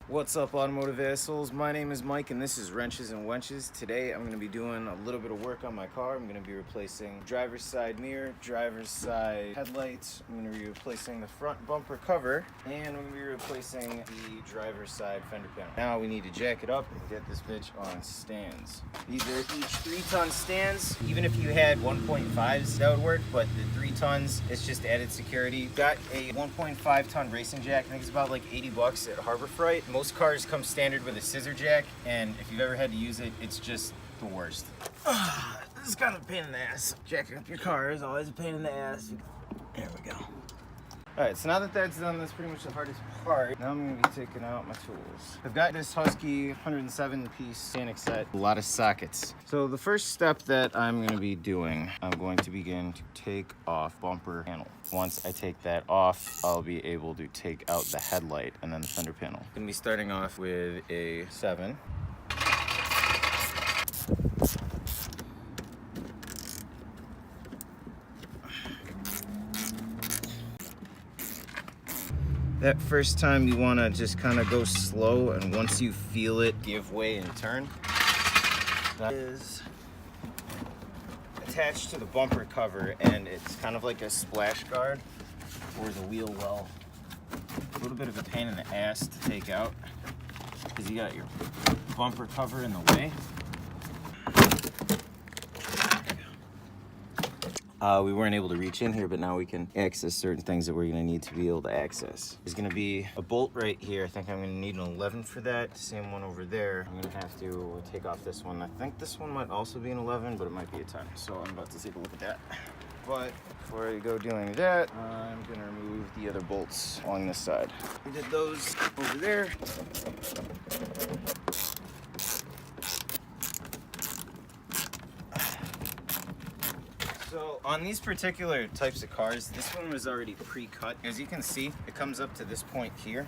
What's up, automotive assholes? My name is Mike and this is Wrenches and Wenches. Today I'm going to be doing a little bit of work on my car. I'm going to be replacing driver's side mirror, driver's side headlights. I'm going to be replacing the front bumper cover, and I'm going to be replacing the driver's side fender panel. Now we need to jack it up and get this bitch on stands. These are each 3-ton stands. Even if you had 1.5s, that would work, but the 3 tons, it's just added security. Got a 1.5 ton racing jack. I think it's about like 80 bucks at Harbor Freight. Most cars come standard with a scissor jack, and if you've ever had to use it, it's just the worst. This is kind of a pain in the ass. Jacking up your car is always a pain in the ass. There we go. Alright, so now that that's done, that's pretty much the hardest part. Now I'm going to be taking out my tools. I've got this Husky 107-piece mechanic set, a lot of sockets. So the first step that I'm going to be doing, I'm going to begin to take off bumper panel. Once I take that off, I'll be able to take out the headlight and then the fender panel. I'm going to be starting off with a 7. That first time you want to just kind of go slow, and once you feel it give way and turn. That is attached to the bumper cover, and it's kind of like a splash guard for the wheel well. A little bit of a pain in the ass to take out because you got your bumper cover in the way. We weren't able to reach in here, but now we can access certain things that we're going to need to be able to access. There's going to be a bolt right here. I think I'm going to need an 11 for that. Same one over there. I'm going to have to take off this one. I think this one might also be an 11, but it might be a 10. So I'm about to take a look at that. But before I go doing that, I'm going to remove the other bolts along this side. We did those over there. So on these particular types of cars, this one was already pre-cut. As you can see, it comes up to this point here.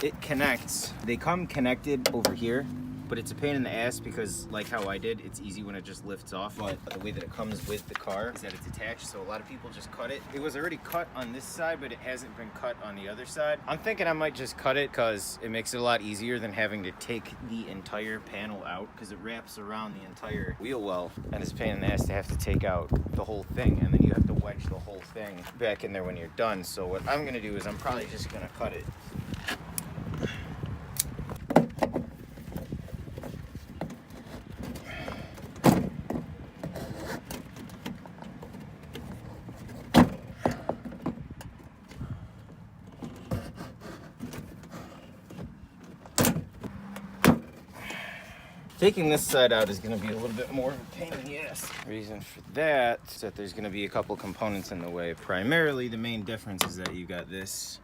It connects. They come connected over here, but it's a pain in the ass because, like how I did, it's easy when it just lifts off. But the way that it comes with the car is that it's attached, so a lot of people just cut it. It was already cut on this side, but it hasn't been cut on the other side. I'm thinking I might just cut it because it makes it a lot easier than having to take the entire panel out, because it wraps around the entire wheel well, and it's a pain in the ass to have to take out the whole thing, and then you have to wedge the whole thing back in there when you're done. So what I'm gonna do is I'm probably just gonna cut it. Taking this side out is going to be a little bit more of a pain in the ass. Reason for that is that there's going to be a couple components in the way. Primarily, the main difference is that you got this.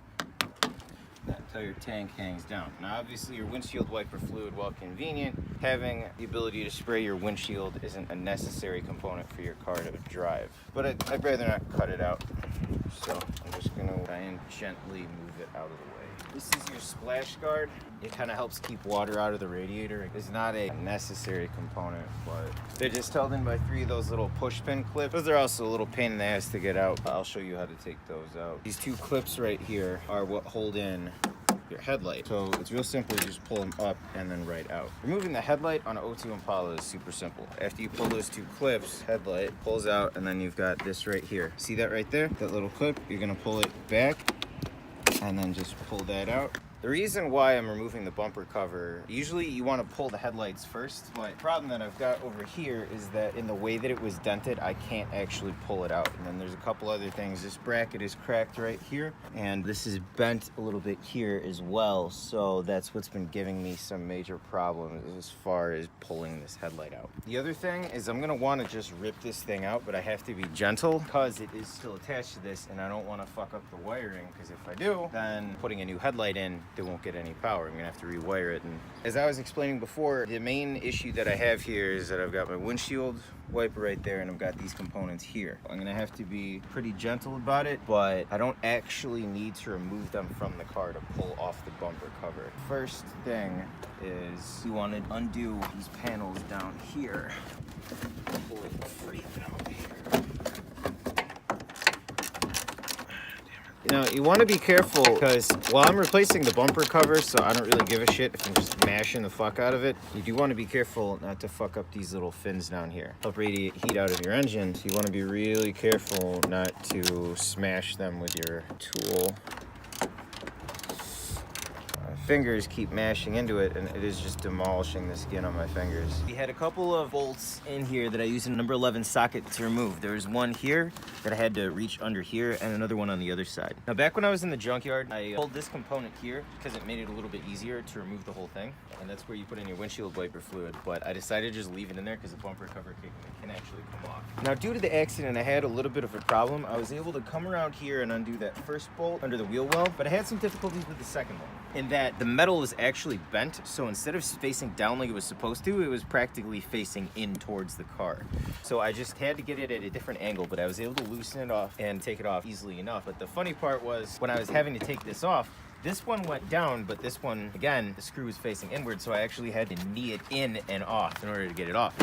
That entire tank hangs down. Now, obviously, your windshield wiper fluid, while convenient, having the ability to spray your windshield isn't a necessary component for your car to drive. But I'd rather not cut it out. So I'm just going to try and gently move it out of the way. This is your splash guard. It kind of helps keep water out of the radiator. It's not a necessary component, but they're just held in by 3 of those little push pin clips. Those are also a little pain in the ass to get out. I'll show you how to take those out. These 2 clips right here are what hold in your headlight. So it's real simple. You just pull them up and then right out. Removing the headlight on an 02 Impala is super simple. After you pull those 2 clips, headlight pulls out, and then you've got this right here. See that right there? That little clip, you're gonna pull it back and then just pull that out. The reason why I'm removing the bumper cover, usually you want to pull the headlights first, but the problem that I've got over here is that in the way that it was dented, I can't actually pull it out. And then there's a couple other things. This bracket is cracked right here, and this is bent a little bit here as well, so that's what's been giving me some major problems as far as pulling this headlight out. The other thing is I'm going to want to just rip this thing out, but I have to be gentle because it is still attached to this, and I don't want to fuck up the wiring, because if I do, then putting a new headlight in, it won't get any power. I'm gonna have to rewire it. And as I was explaining before, the main issue that I have here is that I've got my windshield wiper right there, and I've got these components here. I'm gonna have to be pretty gentle about it, but I don't actually need to remove them from the car to pull off the bumper cover. First thing is you want to undo these panels down here. Pull it free out here. Damn it. Now, you want to be careful because while I'm replacing the bumper cover, so I don't really give a shit if I'm just mashing the fuck out of it, you do want to be careful not to fuck up these little fins down here. Help radiate heat out of your engine. So you want to be really careful not to smash them with your tool. Fingers keep mashing into it, and it is just demolishing the skin on my fingers. We had a couple of bolts in here that I used a number 11 socket to remove. There was one here that I had to reach under here, and another one on the other side. Now, back when I was in the junkyard, I pulled this component here because it made it a little bit easier to remove the whole thing, and that's where you put in your windshield wiper fluid. But I decided to just leave it in there because the bumper cover can actually come off. Now, due to the accident, I had a little bit of a problem. I was able to come around here and undo that first bolt under the wheel well, but I had some difficulties with the second one. In that the metal was actually bent, so instead of facing down like it was supposed to, it was practically facing in towards the car. So I just had to get it at a different angle, but I was able to loosen it off and take it off easily enough. But the funny part was when I was having to take this off, this one went down, but this one, again, the screw was facing inward, so I actually had to knee it in and off in order to get it off.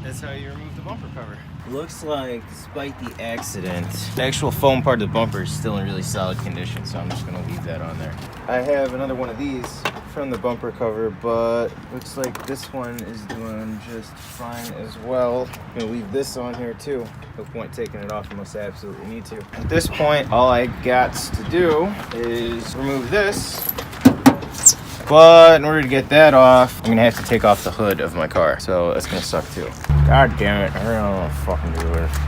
That's how you remove the bumper cover. Looks like, despite the accident, the actual foam part of the bumper is still in really solid condition, so I'm just gonna leave that on there. I have another one of these from the bumper cover, but looks like this one is doing just fine as well. I'm gonna leave this on here too. No point taking it off unless I absolutely need to. At this point, all I got to do is remove this. But in order to get that off, I'm gonna have to take off the hood of my car. So that's gonna suck too. God damn it, I don't know what to fucking do with it.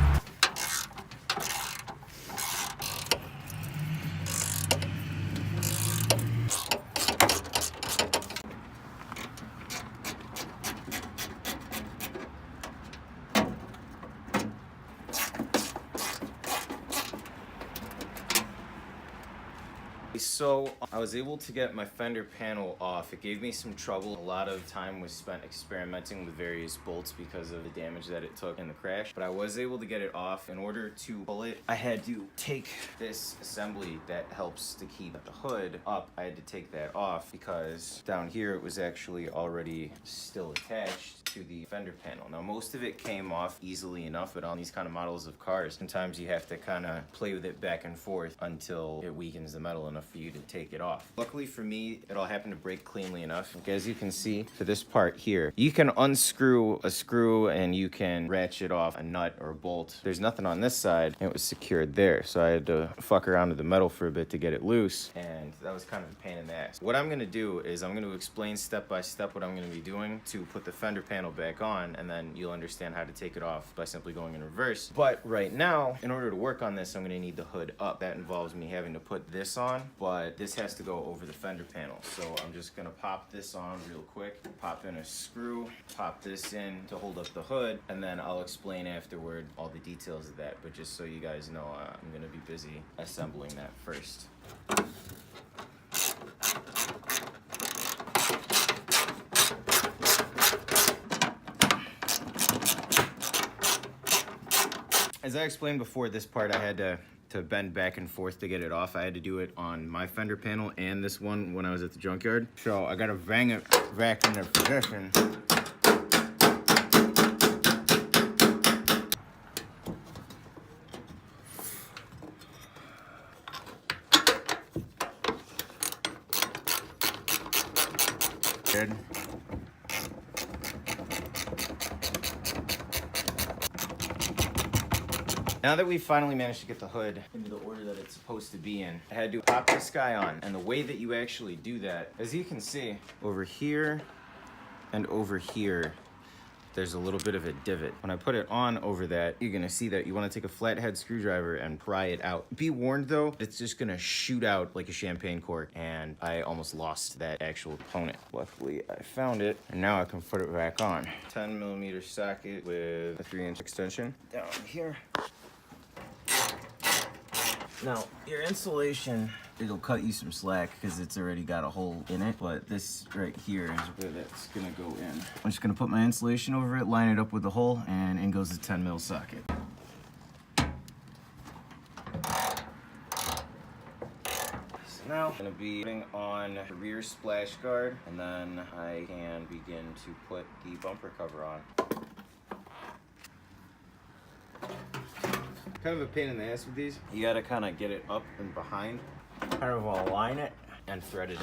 So I was able to get my fender panel off. It gave me some trouble. A lot of time was spent experimenting with various bolts because of the damage that it took in the crash. But I was able to get it off. In order to pull it, I had to take this assembly that helps to keep the hood up. I had to take that off because down here it was actually already still attached to the fender panel. Now most of it came off easily enough, but on these kind of models of cars, sometimes you have to kind of play with it back and forth until it weakens the metal enough for you to take it off. Luckily for me, it all happened to break cleanly enough. As you can see, for this part here, you can unscrew a screw and you can ratchet off a nut or a bolt. There's nothing on this side, and it was secured there. So I had to fuck around with the metal for a bit to get it loose, and that was kind of a pain in the ass. What I'm gonna do is I'm gonna explain step by step what I'm gonna be doing to put the fender panel back on, and then you'll understand how to take it off by simply going in reverse. But right now, in order to work on this, I'm gonna need the hood up. That involves me having to put this on, but this has to go over the fender panel. So I'm just gonna pop this on real quick, pop in a screw, pop this in to hold up the hood, and then I'll explain afterward all the details of that. But just so you guys know, I'm gonna be busy assembling that first. As I explained before, this part I had to bend back and forth to get it off. I had to do it on my fender panel and this one when I was at the junkyard. So I gotta bang it back into position. Good. Now that we finally managed to get the hood into the order that it's supposed to be in, I had to pop this guy on. And the way that you actually do that, as you can see, over here and over here, there's a little bit of a divot. When I put it on over that, you're gonna see that you wanna take a flathead screwdriver and pry it out. Be warned though, it's just gonna shoot out like a champagne cork, and I almost lost that actual component. Luckily, I found it, and now I can put it back on. 10mm socket with a 3-inch extension down here. Now, your insulation, it'll cut you some slack because it's already got a hole in it, but this right here is where that's gonna go in. I'm just gonna put my insulation over it, line it up with the hole, and in goes the 10mm socket. So now I'm gonna be putting on the rear splash guard, and then I can begin to put the bumper cover on. Kind of a pain in the ass with these. You gotta kind of get it up and behind, kind of align it and thread it in.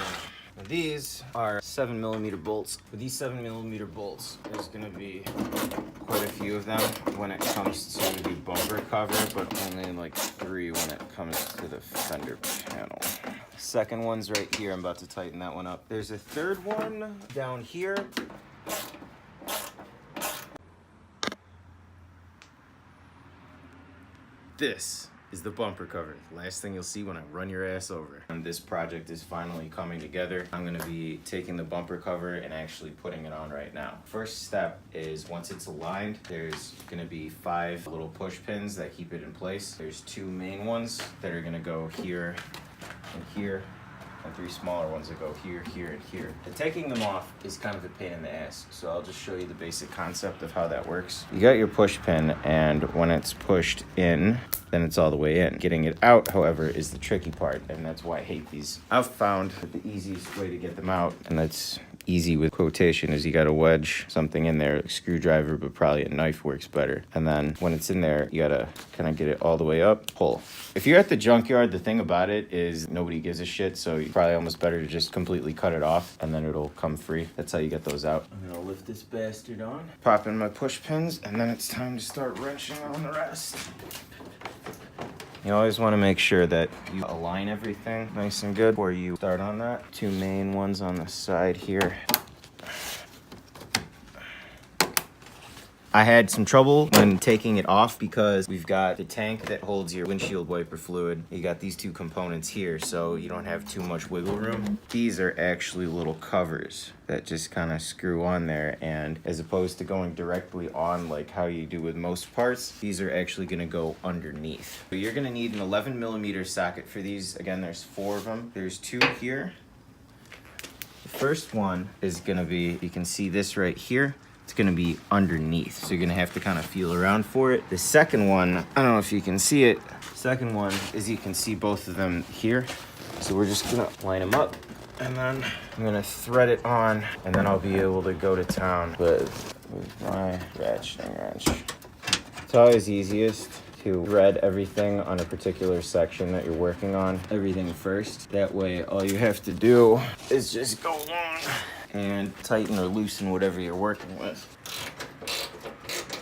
Now these are 7mm bolts. With these 7mm bolts, there's gonna be quite a few of them when it comes to the bumper cover, but only like 3 when it comes to the fender panel. Second one's right here. I'm about to tighten that one up. There's a third one down here. This is the bumper cover. Last thing you'll see when I run your ass over. And this project is finally coming together. I'm gonna be taking the bumper cover and actually putting it on right now. First step is once it's aligned, there's gonna be 5 little push pins that keep it in place. There's 2 main ones that are gonna go here and here, and 3 smaller ones that go here, here, and here. And taking them off is kind of a pain in the ass, so I'll just show you the basic concept of how that works. You got your push pin, and when it's pushed in, then it's all the way in. Getting it out, however, is the tricky part, and that's why I hate these. I've found that the easiest way to get them out, and that's easy with quotation, is you gotta wedge something in there, a screwdriver, but probably a knife works better. And then when it's in there, you gotta kind of get it all the way up, pull. If you're at the junkyard, the thing about it is nobody gives a shit, so you probably almost better to just completely cut it off, and then it'll come free. That's how you get those out. I'm gonna lift this bastard on, pop in my push pins, and then it's time to start wrenching on the rest. You always want to make sure that you align everything nice and good before you start on that. 2 main ones on the side here. I had some trouble when taking it off because we've got the tank that holds your windshield wiper fluid. You got these 2 components here, so you don't have too much wiggle room. These are actually little covers that just kind of screw on there, and as opposed to going directly on like how you do with most parts, these are actually going to go underneath. So you're going to need an 11mm socket for these. Again, there's 4 of them. There's 2 here. The first one is going to be, you can see this right here. It's gonna be underneath, so you're gonna have to kind of feel around for it. The second one, I don't know if you can see it. Second one is, you can see both of them here. So we're just gonna line them up, and then I'm gonna thread it on, and then I'll be able to go to town with my ratcheting wrench. It's always easiest to thread everything on a particular section that you're working on, everything first. That way, all you have to do is just go on and tighten or loosen whatever you're working with.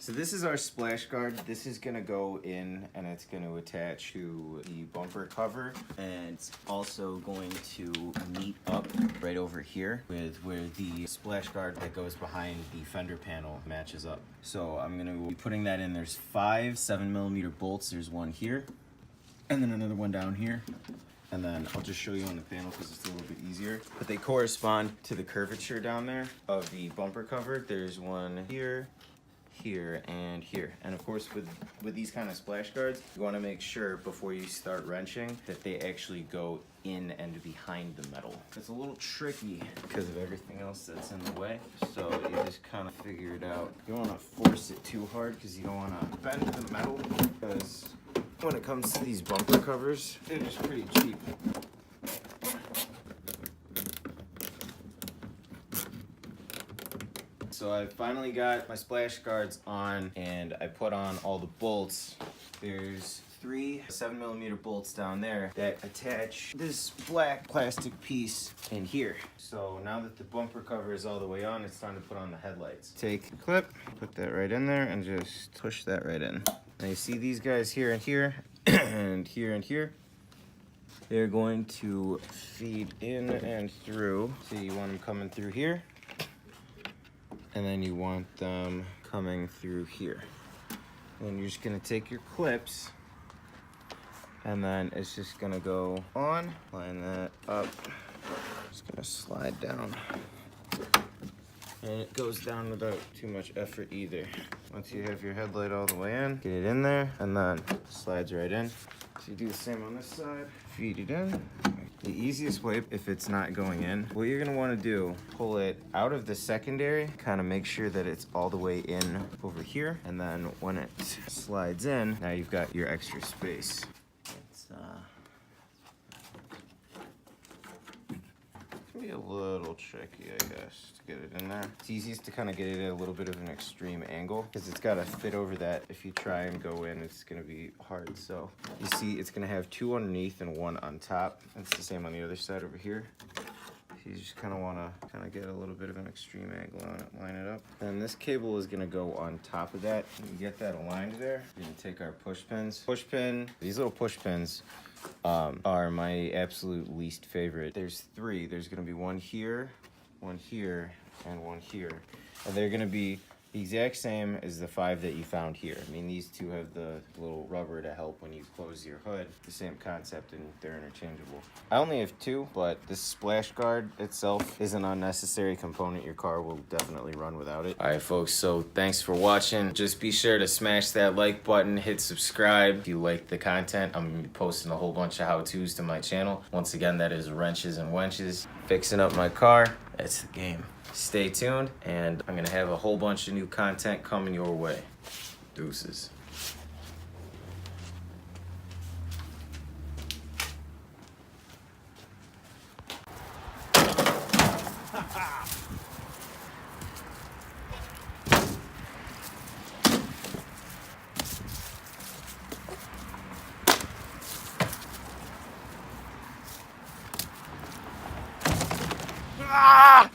So this is our splash guard. This is gonna go in, and it's gonna attach to the bumper cover, and it's also going to meet up right over here with where the splash guard that goes behind the fender panel matches up. So I'm gonna be putting that in. There's 5 7mm bolts. There's one here, and then another one down here. And then I'll just show you on the panel because it's a little bit easier. But they correspond to the curvature down there of the bumper cover. There's one here, here, and here. And of course, with these kind of splash guards, you want to make sure before you start wrenching that they actually go in and behind the metal. It's a little tricky because of everything else that's in the way. So you just kind of figure it out. You don't want to force it too hard because you don't want to bend the metal, because when it comes to these bumper covers, they're just pretty cheap. So I finally got my splash guards on, and I put on all the bolts. There's 3 7mm bolts down there that attach this black plastic piece in here. So now that the bumper cover is all the way on, it's time to put on the headlights. Take the clip, put that right in there, and just push that right in. Now you see these guys here and here, and here and here. They're going to feed in and through. So you want them coming through here, and then you want them coming through here. And you're just gonna take your clips, and then it's just gonna go on, line that up. Just gonna slide down. And it goes down without too much effort either. Once you have your headlight all the way in, get it in there, and then slides right in. So you do the same on this side, feed it in. The easiest way, if it's not going in, what you're gonna wanna do, pull it out of the secondary, kind of make sure that it's all the way in over here, and then when it slides in, now you've got your extra space. It's gonna be be a little tricky, I guess, to get it in there. It's easiest to kind of get it at a little bit of an extreme angle because it's got to fit over that. If you try and go in, it's going to be hard. So you see it's going to have 2 underneath and 1 on top. It's the same on the other side over here. You just kind of want to kind of get a little bit of an extreme angle on it, line it up. Then this cable is going to go on top of that. When you get that aligned there, you're going to take our push pins. Push pin, these little push pins are my absolute least favorite. There's 3. There's going to be 1 here, 1 here, and 1 here. And they're going to be the exact same as the 5 that you found here. I mean, these 2 have the little rubber to help when you close your hood. The same concept, and they're interchangeable. I only have 2, but this splash guard itself is an unnecessary component. Your car will definitely run without it. All right, folks, so thanks for watching. Just be sure to smash that like button, hit subscribe. If you like the content, I'm gonna be posting a whole bunch of how-tos to my channel. Once again, that is Wrenches and Wenches. Fixing up my car, that's the game. Stay tuned, and I'm gonna have a whole bunch of new content coming your way. Deuces. Ah!